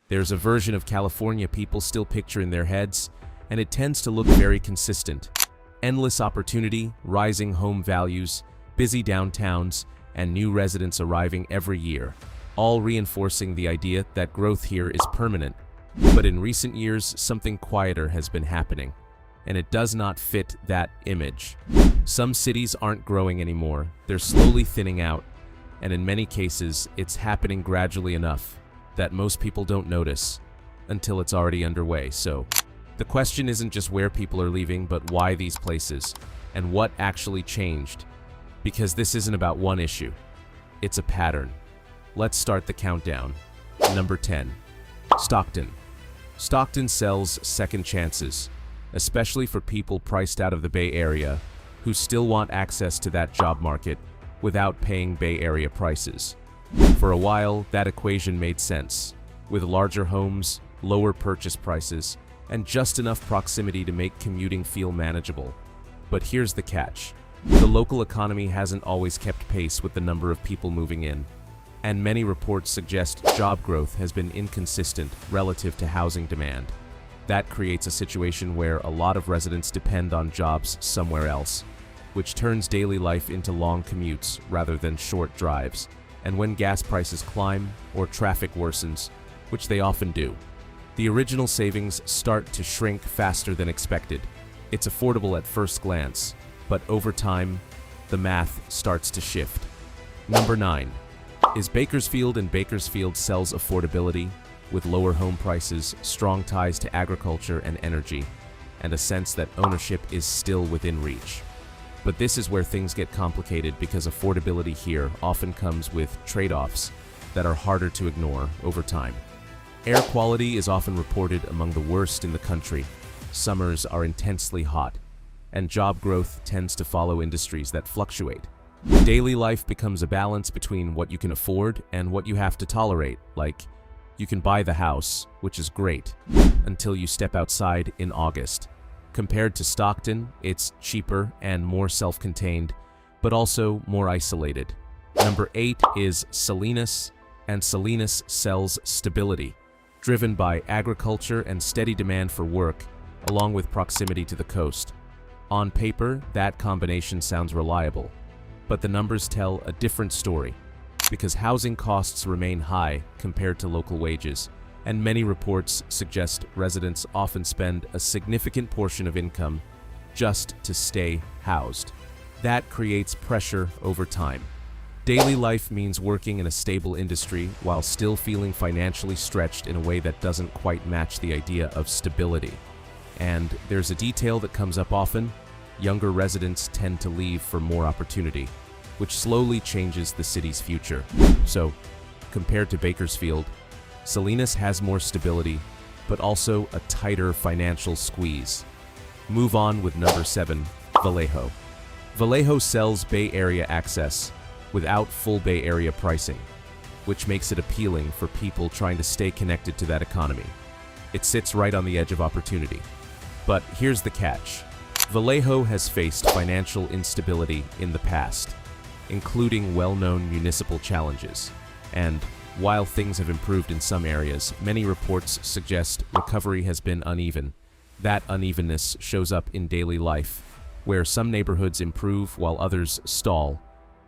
There's a version of California people still picture in their heads, and it tends to look very consistent. Endless opportunity, rising home values, busy downtowns, and new residents arriving every year, all reinforcing the idea that growth here is permanent. But in recent years, something quieter has been happening, and it does not fit that image. Some cities aren't growing anymore, they're slowly thinning out, and in many cases, it's happening gradually enough that most people don't notice until it's already underway. So, the question isn't just where people are leaving, but why these places, and what actually changed. Because this isn't about one issue, it's a pattern. Let's start the countdown. Number 10. Stockton. Stockton sells second chances, especially for people priced out of the Bay Area who still want access to that job market without paying Bay Area prices. For a while, that equation made sense, with larger homes, lower purchase prices, and just enough proximity to make commuting feel manageable. But here's the catch. The local economy hasn't always kept pace with the number of people moving in, and many reports suggest job growth has been inconsistent relative to housing demand. That creates a situation where a lot of residents depend on jobs somewhere else, which turns daily life into long commutes rather than short drives. And when gas prices climb or traffic worsens, which they often do, the original savings start to shrink faster than expected. It's affordable at first glance, but over time, the math starts to shift. Number 9 is Bakersfield, and Bakersfield sells affordability with lower home prices, strong ties to agriculture and energy, and a sense that ownership is still within reach. But this is where things get complicated because affordability here often comes with trade-offs that are harder to ignore over time. Air quality is often reported among the worst in the country. Summers are intensely hot, and job growth tends to follow industries that fluctuate. Daily life becomes a balance between what you can afford and what you have to tolerate, like you can buy the house, which is great, until you step outside in August. Compared to Stockton, it's cheaper and more self-contained, but also more isolated. Number 8 is Salinas, and Salinas sells stability, driven by agriculture and steady demand for work, along with proximity to the coast. On paper, that combination sounds reliable, but the numbers tell a different story, because housing costs remain high compared to local wages, and many reports suggest residents often spend a significant portion of income just to stay housed. That creates pressure over time. Daily life means working in a stable industry while still feeling financially stretched in a way that doesn't quite match the idea of stability. And there's a detail that comes up often: younger residents tend to leave for more opportunity, which slowly changes the city's future. So, compared to Bakersfield, Salinas has more stability, but also a tighter financial squeeze. Move on with number 7, Vallejo. Vallejo sells Bay Area access without full Bay Area pricing, which makes it appealing for people trying to stay connected to that economy. It sits right on the edge of opportunity. But here's the catch. Vallejo has faced financial instability in the past, including well-known municipal challenges. And while things have improved in some areas, many reports suggest recovery has been uneven. That unevenness shows up in daily life, where some neighborhoods improve while others stall.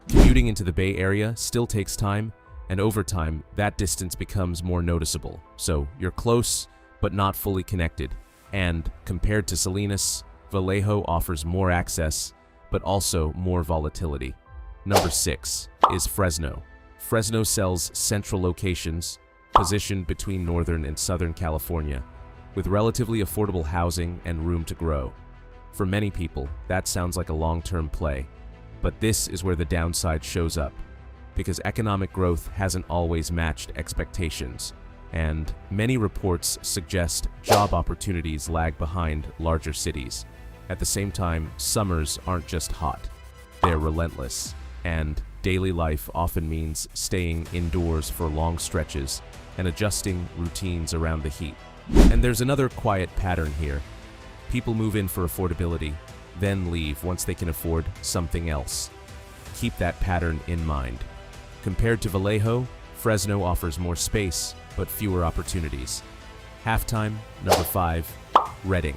Commuting into the Bay Area still takes time, and over time, that distance becomes more noticeable. So you're close, but not fully connected. And compared to Salinas, Vallejo offers more access, but also more volatility. Number 6 is Fresno. Fresno sells central locations, positioned between Northern and Southern California, with relatively affordable housing and room to grow. For many people, that sounds like a long-term play, but this is where the downside shows up, because economic growth hasn't always matched expectations, and many reports suggest job opportunities lag behind larger cities. At the same time, summers aren't just hot, they're relentless, and daily life often means staying indoors for long stretches and adjusting routines around the heat. And there's another quiet pattern here. People move in for affordability, then leave once they can afford something else. Keep that pattern in mind. Compared to Vallejo, Fresno offers more space, but fewer opportunities. Halftime, number 5, Reading.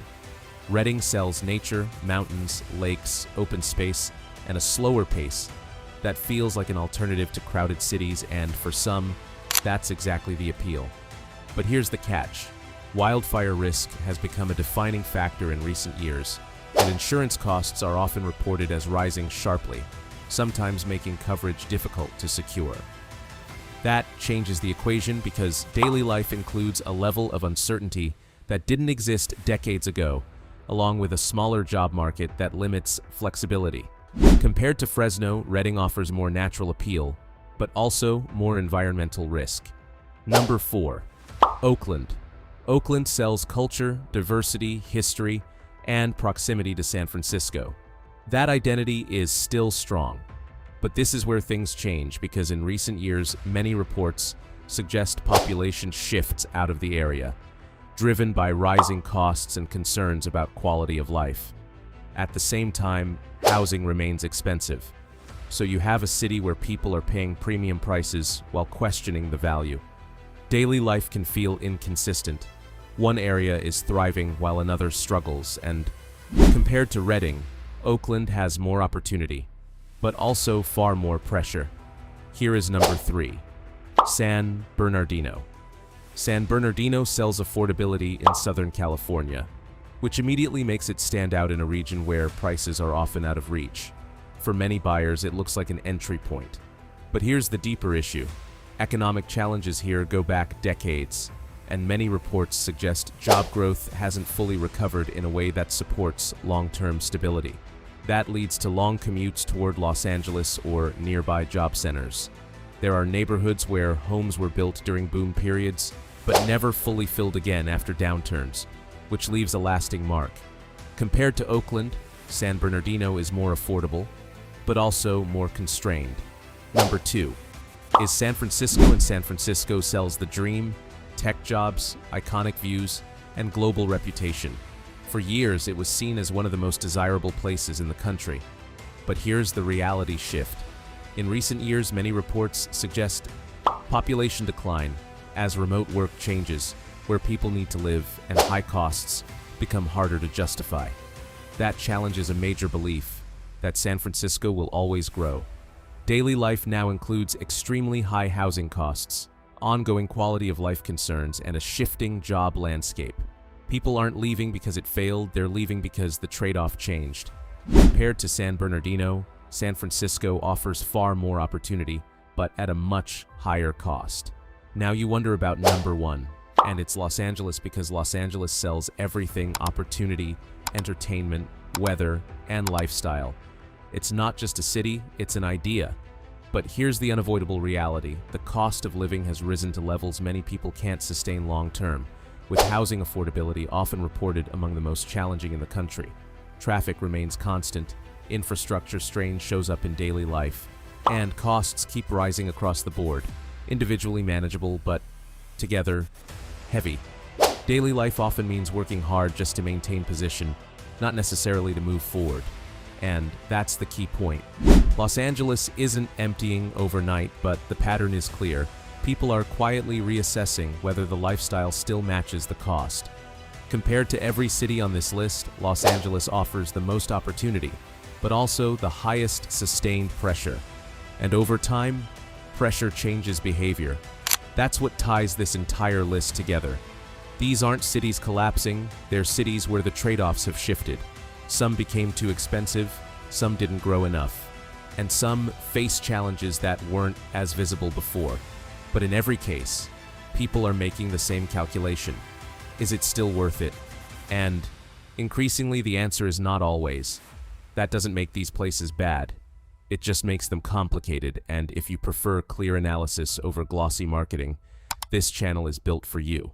Reading sells nature, mountains, lakes, open space, and a slower pace that feels like an alternative to crowded cities, and for some, that's exactly the appeal. But here's the catch. Wildfire risk has become a defining factor in recent years, and insurance costs are often reported as rising sharply, sometimes making coverage difficult to secure. That changes the equation because daily life includes a level of uncertainty that didn't exist decades ago, along with a smaller job market that limits flexibility. Compared to Fresno, Reading offers more natural appeal, but also more environmental risk. Number 4, Oakland. Oakland sells culture, diversity, history, and proximity to San Francisco. That identity is still strong. But this is where things change because in recent years, many reports suggest population shifts out of the area, driven by rising costs and concerns about quality of life. At the same time, housing remains expensive. So you have a city where people are paying premium prices while questioning the value. Daily life can feel inconsistent. One area is thriving while another struggles, and compared to Reading, Oakland has more opportunity, but also far more pressure. Here is number 3, San Bernardino. San Bernardino sells affordability in Southern California, which immediately makes it stand out in a region where prices are often out of reach. For many buyers, it looks like an entry point. But here's the deeper issue. Economic challenges here go back decades, and many reports suggest job growth hasn't fully recovered in a way that supports long-term stability. That leads to long commutes toward Los Angeles or nearby job centers. There are neighborhoods where homes were built during boom periods, but never fully filled again after downturns, which leaves a lasting mark. Compared to Oakland, San Bernardino is more affordable, but also more constrained. Number 2 is San Francisco, and San Francisco sells the dream, tech jobs, iconic views, and global reputation. For years, it was seen as one of the most desirable places in the country. But here's the reality shift. In recent years, many reports suggest population decline as remote work changes, where people need to live, and high costs become harder to justify. That challenges a major belief that San Francisco will always grow. Daily life now includes extremely high housing costs, ongoing quality of life concerns, and a shifting job landscape. People aren't leaving because it failed, they're leaving because the trade-off changed. Compared to San Bernardino, San Francisco offers far more opportunity, but at a much higher cost. Now you wonder about number 1, and it's Los Angeles, because Los Angeles sells everything: opportunity, entertainment, weather, and lifestyle. It's not just a city, it's an idea. But here's the unavoidable reality. The cost of living has risen to levels many people can't sustain long-term, with housing affordability often reported among the most challenging in the country. Traffic remains constant, infrastructure strain shows up in daily life, and costs keep rising across the board, individually manageable, but together, heavy. Daily life often means working hard just to maintain position, not necessarily to move forward. And that's the key point. Los Angeles isn't emptying overnight, but the pattern is clear. People are quietly reassessing whether the lifestyle still matches the cost. Compared to every city on this list, Los Angeles offers the most opportunity, but also the highest sustained pressure. And over time, pressure changes behavior. That's what ties this entire list together. These aren't cities collapsing, they're cities where the trade-offs have shifted. Some became too expensive, some didn't grow enough, and some face challenges that weren't as visible before. But in every case, people are making the same calculation. Is it still worth it? And increasingly, the answer is not always. That doesn't make these places bad. It just makes them complicated, and if you prefer clear analysis over glossy marketing, this channel is built for you.